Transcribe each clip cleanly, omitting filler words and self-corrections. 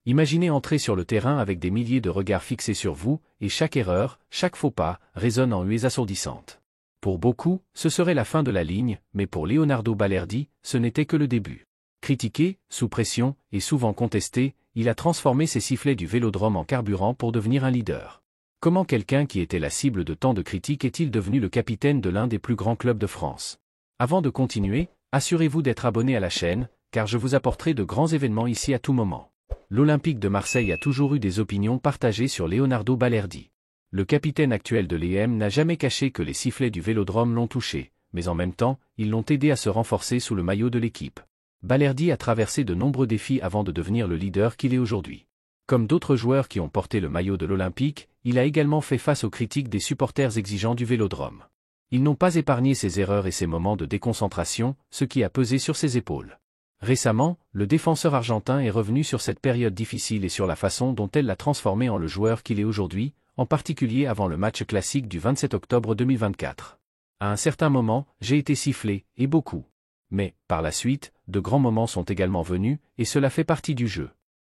Imaginez entrer sur le terrain avec des milliers de regards fixés sur vous, et chaque erreur, chaque faux pas, résonne en huées assourdissantes. Pour beaucoup, ce serait la fin de la ligne, mais pour Leonardo Balerdi, ce n'était que le début. Critiqué, sous pression, et souvent contesté, il a transformé ses sifflets du Vélodrome en carburant pour devenir un leader. Comment quelqu'un qui était la cible de tant de critiques est-il devenu le capitaine de l'un des plus grands clubs de France? Avant de continuer, assurez-vous d'être abonné à la chaîne, car je vous apporterai de grands événements ici à tout moment. L'Olympique de Marseille a toujours eu des opinions partagées sur Leonardo Balerdi. Le capitaine actuel de l'EM n'a jamais caché que les sifflets du Vélodrome l'ont touché, mais en même temps, ils l'ont aidé à se renforcer sous le maillot de l'équipe. Balerdi a traversé de nombreux défis avant de devenir le leader qu'il est aujourd'hui. Comme d'autres joueurs qui ont porté le maillot de l'Olympique, il a également fait face aux critiques des supporters exigeants du Vélodrome. Ils n'ont pas épargné ses erreurs et ses moments de déconcentration, ce qui a pesé sur ses épaules. Récemment, le défenseur argentin est revenu sur cette période difficile et sur la façon dont elle l'a transformé en le joueur qu'il est aujourd'hui, en particulier avant le match classique du 27 octobre 2024. À un certain moment, j'ai été sifflé, et beaucoup. Mais, par la suite, de grands moments sont également venus, et cela fait partie du jeu.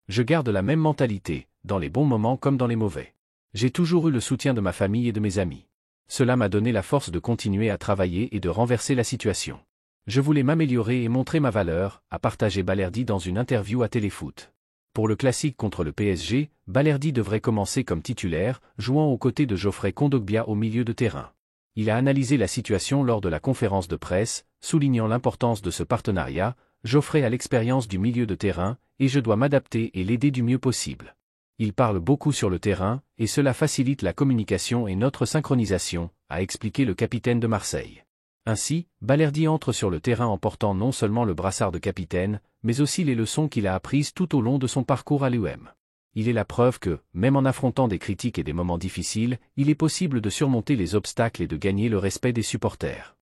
Je garde la même mentalité, dans les bons moments comme dans les mauvais. J'ai toujours eu le soutien de ma famille et de mes amis. Cela m'a donné la force de continuer à travailler et de renverser la situation. Je voulais m'améliorer et montrer ma valeur, a partagé Balerdi dans une interview à Téléfoot. Pour le classique contre le PSG, Balerdi devrait commencer comme titulaire, jouant aux côtés de Geoffrey Kondogbia au milieu de terrain. Il a analysé la situation lors de la conférence de presse, soulignant l'importance de ce partenariat. Geoffrey a l'expérience du milieu de terrain, et je dois m'adapter et l'aider du mieux possible. Il parle beaucoup sur le terrain, et cela facilite la communication et notre synchronisation, a expliqué le capitaine de Marseille. Ainsi, Balerdi entre sur le terrain en portant non seulement le brassard de capitaine, mais aussi les leçons qu'il a apprises tout au long de son parcours à l'UM. Il est la preuve que, même en affrontant des critiques et des moments difficiles, il est possible de surmonter les obstacles et de gagner le respect des supporters.